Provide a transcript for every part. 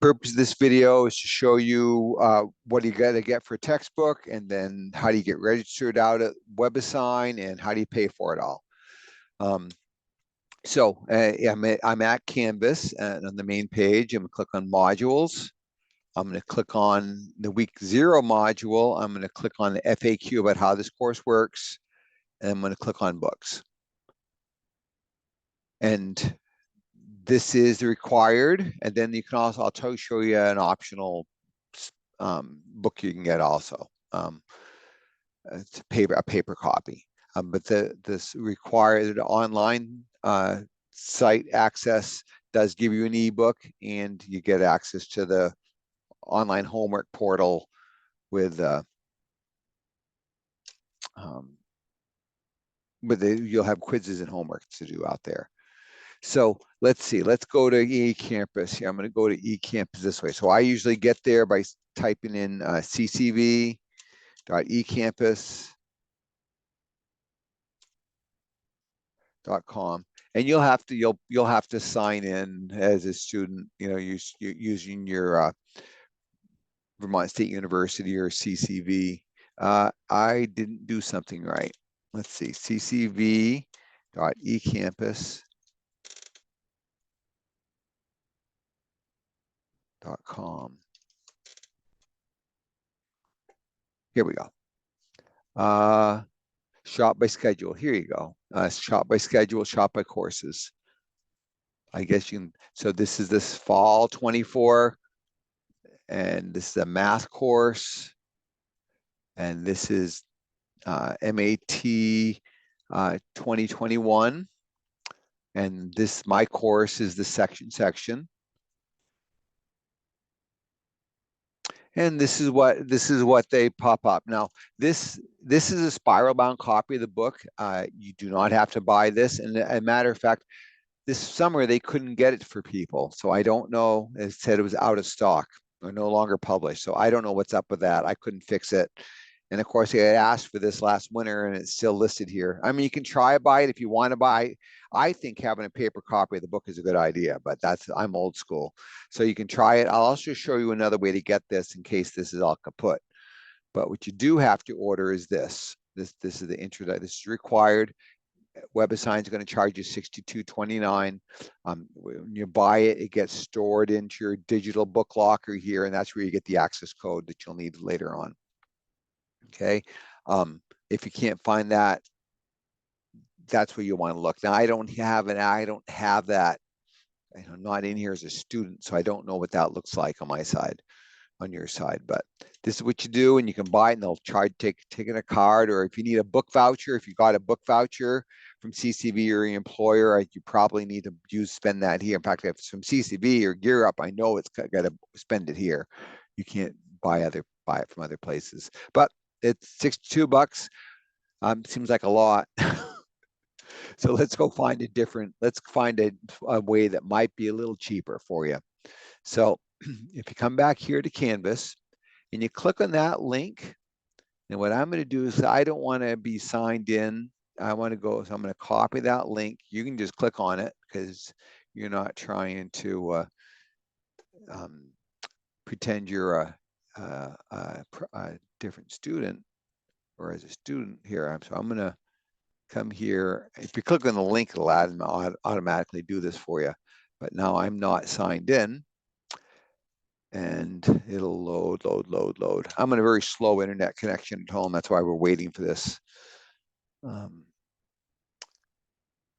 purpose of this video is to show you what you got to get for a textbook, and then how do you get registered out at WebAssign, and how do you pay for it all. I'm at Canvas, and on the main page, I'm going to click on modules. I'm going to click on the week 0 module. I'm going to click on the FAQ about how this course works, and I'm going to click on books. And this is required, and then you can also, I'll show you an optional book you can get also. It's a paper copy, but this required online site access does give you an ebook, and you get access to the online homework portal with you'll have quizzes and homework to do out there. So let's see, let's go to eCampus here. I'm going to go to eCampus this way. So I usually get there by typing in ccv.ecampus.com, and you'll have to sign in as a student, using your Vermont State University or CCV. I didn't do something right. Let's see, ccv.ecampus.com. Here we go. Shop by schedule. Here you go. Shop by schedule, shop by courses. I guess you can. So this is this fall 24, and this is a math course, and this is MAT 2021, and my course is the section. And this is what they pop up. Now, this is a spiral bound copy of the book. You do not have to buy this. And as a matter of fact, this summer they couldn't get it for people. So I don't know. It said it was out of stock or no longer published. So I don't know what's up with that. I couldn't fix it. And of course, I had asked for this last winter, and it's still listed here. I mean, you can try to buy it if you want to buy. I think having a paper copy of the book is a good idea, but I'm old school. So you can try it. I'll also show you another way to get this in case this is all kaput. But what you do have to order is this. This is the intro. This is required. WebAssign is going to charge you $62.29. When you buy it, it gets stored into your digital book locker here, and that's where you get the access code that you'll need later on. Okay, if you can't find that, that's where you want to look. Now, I don't have that. I'm not in here as a student, so I don't know what that looks like on my side, on your side. But this is what you do, and you can buy it, and they'll charge taking a card, or if you need a book voucher, if you got a book voucher from CCV or your employer, you probably need to spend that here. In fact, if it's from CCV or Gear Up, I know it's got to spend it here. You can't buy it from other places, but it's $62. Seems like a lot. So let's find a way that might be a little cheaper for you. So if you come back here to Canvas and you click on that link, and what I'm going to do is, I don't want to be signed in. I want to go, so I'm going to copy that link. You can just click on it because you're not trying to pretend you're a different student, or as a student here. So I'm going to come here. If you click on the link, it'll automatically do this for you. But now I'm not signed in, and it'll load. I'm on a very slow internet connection at home. That's why we're waiting for this.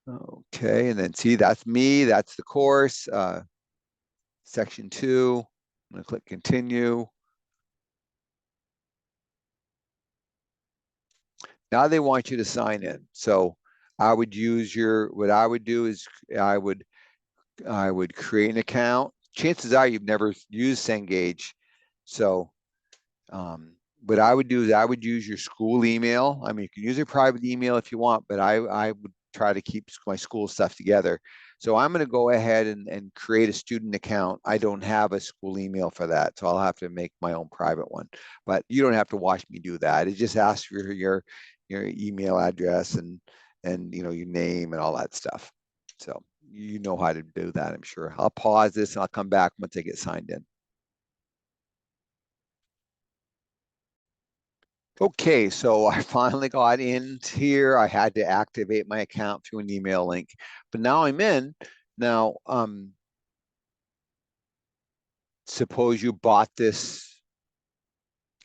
Okay, and then see, that's me. That's the course. Section 2. I'm going to click continue. Now they want you to sign in. So I would use what I would do is I would create an account. Chances are you've never used Cengage. So what I would do is I would use your school email. I mean, you can use your private email if you want, but I would try to keep my school stuff together. So I'm going to go ahead and create a student account. I don't have a school email for that, so I'll have to make my own private one. But you don't have to watch me do that. It just asks for your email address and your name and all that stuff. So you know how to do that, I'm sure. I'll pause this and I'll come back once I get signed in. Okay, so I finally got in here. I had to activate my account through an email link, but now I'm in. Now, suppose you bought this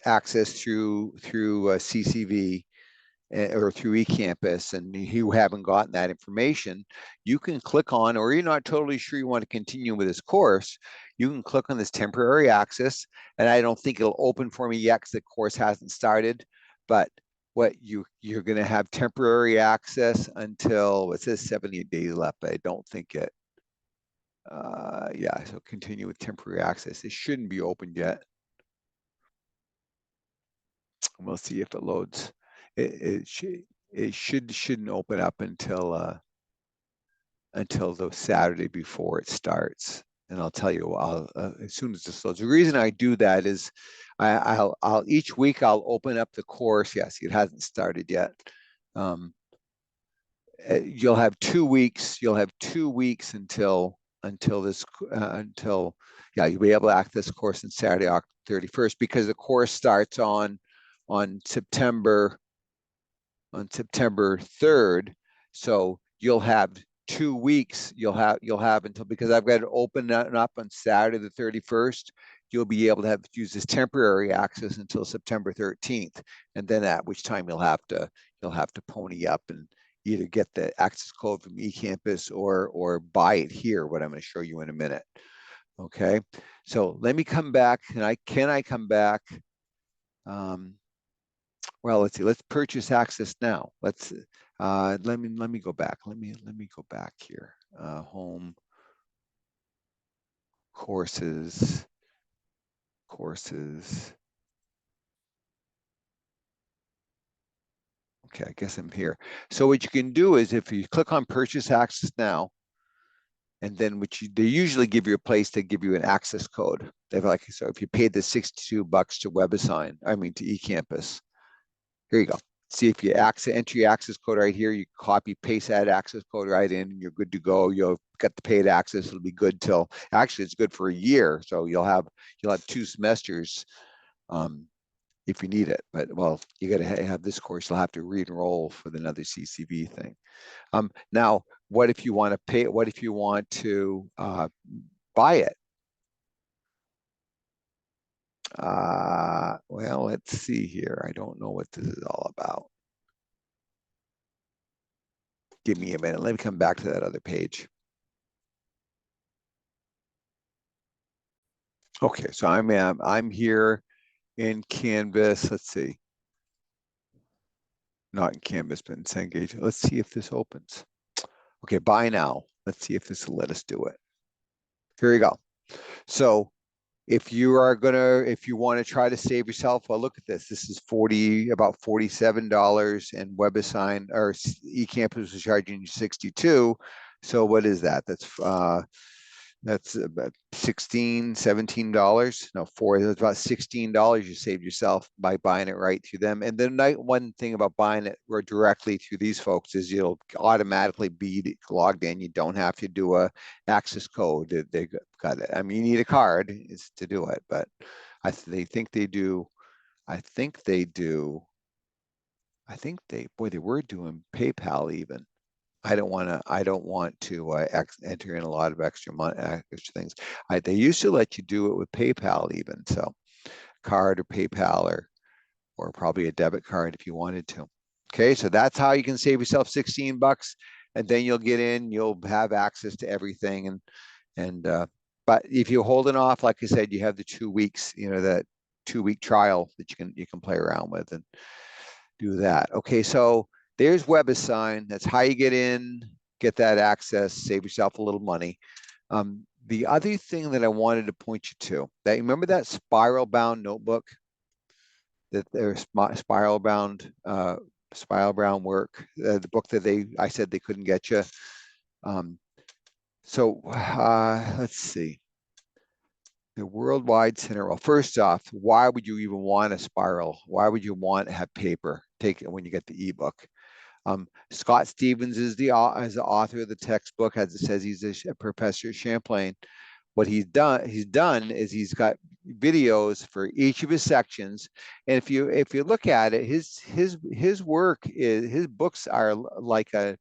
access through CCV or through eCampus, and you haven't gotten that information, you can click on, or you're not totally sure you want to continue with this course, you can click on this temporary access, and I don't think it'll open for me yet because the course hasn't started, but what you're going to have temporary access until it says 70 days left, but I don't think it, yeah, so continue with temporary access. It shouldn't be opened yet. We'll see if it loads. It shouldn't open up until the Saturday before it starts. And I'll tell you, as soon as this loads. The reason I do that is I'll each week I'll open up the course. Yes, it hasn't started yet. Um, you'll have 2 weeks. You'll have 2 weeks until this until yeah, you'll be able to access this course on Saturday, October 31st, because the course starts on September on September 3rd. So you'll have 2 weeks. You'll have until, because I've got to open that up on Saturday the 31st. You'll be able to use this temporary access until September 13th, and then at which time you'll have to pony up and either get the access code from eCampus or buy it here. What I'm going to show you in a minute. Okay, so let me come back. Can I come back? Um, well, let's see. Let's purchase access now. Let me go back. Let me go back here. Home courses. Okay, I guess I'm here. So what you can do is if you click on purchase access now, and then they usually give you a place to give you an access code. They're like, so if you paid the $62 to WebAssign, I mean to eCampus, here you go. See if you enter your access code right here, you copy, paste that access code right in, and you're good to go. You'll get the paid access. It'll be good till, actually it's good for a year. So you'll have 2 semesters if you need it. But well, you got to have this course. You'll have to re-enroll for another CCV thing. Now, what if you want to pay? What if you want to buy it? Well, let's see here. I don't know what this is all about. Give me a minute. Let me come back to that other page. Okay, so I'm here in Canvas. Let's see. Not in Canvas, but in Cengage. Let's see if this opens. Okay, buy now. Let's see if this will let us do it. Here you go. So if you want to try to save yourself, well, look at this. This is about $47, and WebAssign or eCampus is charging you 62. So what is that? That's about $16, $17. No, it's about $16 you saved yourself by buying it right through them. And then one thing about buying it directly through these folks is you'll automatically be logged in. You don't have to do a access code. They got it. I mean, you need a card to do it, but they think they do. I think they do. They were doing PayPal even. I don't want to enter in a lot of extra money, extra things. They used to let you do it with PayPal even, so card or PayPal or probably a debit card if you wanted to. Okay, so that's how you can save yourself $16, and then you'll get in, you'll have access to everything, and but if you're holding off, like I said, you have the 2 weeks, that 2-week trial that you can play around with and do that. Okay, so there's WebAssign. That's how you get in, get that access, save yourself a little money. The other thing that I wanted to point you to, that remember that spiral bound notebook, that there's spiral bound work, the book that I said they couldn't get you. So let's see. The Worldwide Center. Well, first off, why would you even want a spiral? Why would you want to have paper? Take it when you get the ebook. Scott Stevens is the author of the textbook. As it says, he's a professor at Champlain. What he's done is he's got videos for each of his sections. And if you look at it, his work is, his books are like a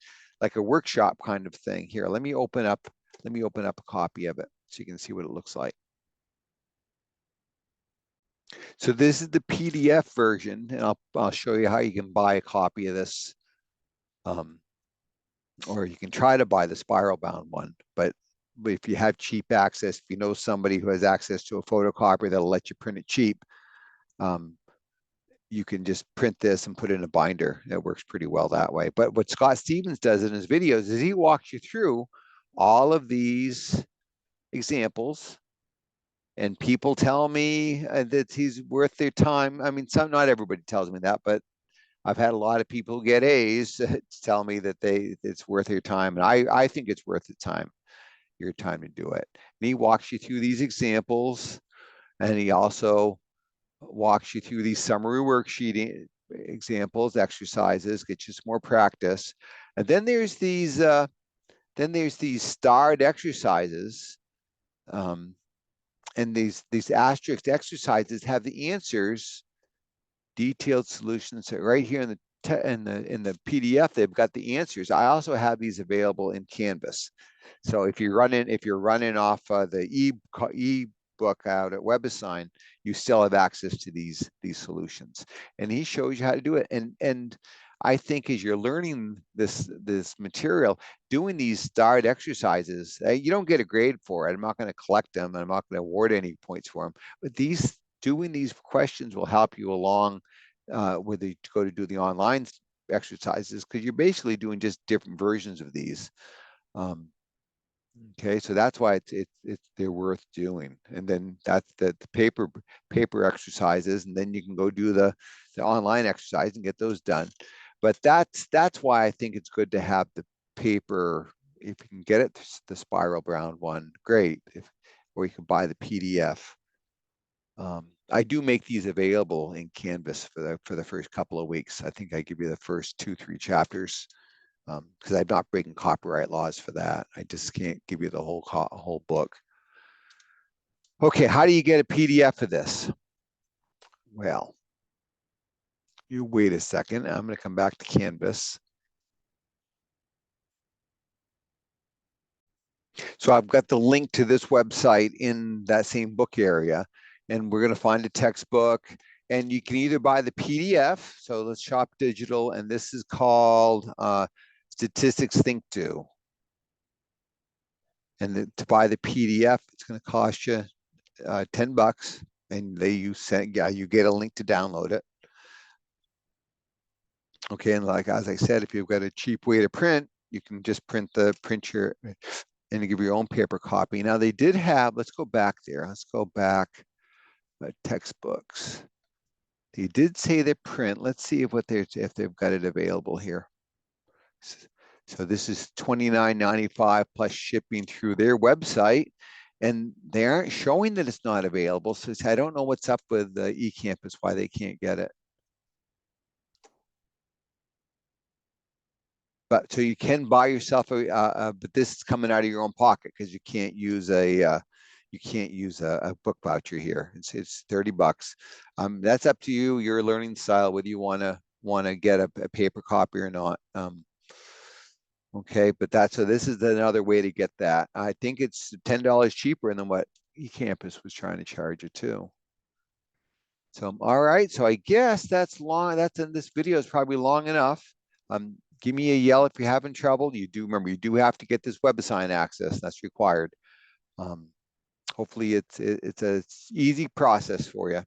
workshop kind of thing. Here, let me open up a copy of it so you can see what it looks like. So this is the PDF version, and I'll show you how you can buy a copy of this. Or you can try to buy the spiral bound one, but if you have cheap access, if you know somebody who has access to a photocopier that'll let you print it cheap, you can just print this and put it in a binder. It works pretty well that way. But what Scott Stevens does in his videos is he walks you through all of these examples, and people tell me that he's worth their time. I mean, not everybody tells me that, but I've had a lot of people who get A's tell me that it's worth your time, and I think it's worth your time to do it. And he walks you through these examples, and he also walks you through these summary worksheet examples, exercises, get you some more practice. And then there's these starred exercises, and these asterisk exercises have the answers, detailed solutions right here in the PDF. They've got the answers. I also have these available in Canvas. So if you're running off the e-book out at WebAssign, you still have access to these solutions. And he shows you how to do it. And I think as you're learning this material, doing these starred exercises, you don't get a grade for it. I'm not going to collect them, and I'm not going to award any points for them. But doing these questions will help you along whether you go to do the online exercises, because you're basically doing just different versions of these. Okay, so that's why they're worth doing. And then that's the paper exercises, and then you can go do the online exercise and get those done. But that's why I think it's good to have the paper. If you can get it, the spiral bound one, great. Or you can buy the PDF. I do make these available in Canvas for the first couple of weeks. I think I give you the first 2-3 chapters, because I'm not breaking copyright laws for that. I just can't give you the whole book. Okay, how do you get a PDF of this? Well, you wait a second. I'm going to come back to Canvas. So I've got the link to this website in that same book area, and we're going to find a textbook, and you can either buy the PDF. So let's shop digital, and this is called Statistics Think Do. And to buy the PDF, it's going to cost you $10, and you get a link to download it. Okay, and like as I said, if you've got a cheap way to print, you can just print your and give your own paper copy. Now they did have, let's go back there. Let's go back, textbooks. They did say they print. Let's see if they've got it available here. So this is $29.95 plus shipping through their website, and they aren't showing that it's not available. So I don't know what's up with the eCampus, why they can't get it. But so you can buy yourself but this is coming out of your own pocket, because you can't use a book voucher here. It's $30. That's up to you, your learning style, whether you want to get a paper copy or not. Okay, but so this is another way to get that. I think it's $10 cheaper than what eCampus was trying to charge you too. So all right, so I guess that's long. This video is probably long enough. Give me a yell if you're having trouble. You do have to get this WebAssign access. That's required. Hopefully it's an easy process for you.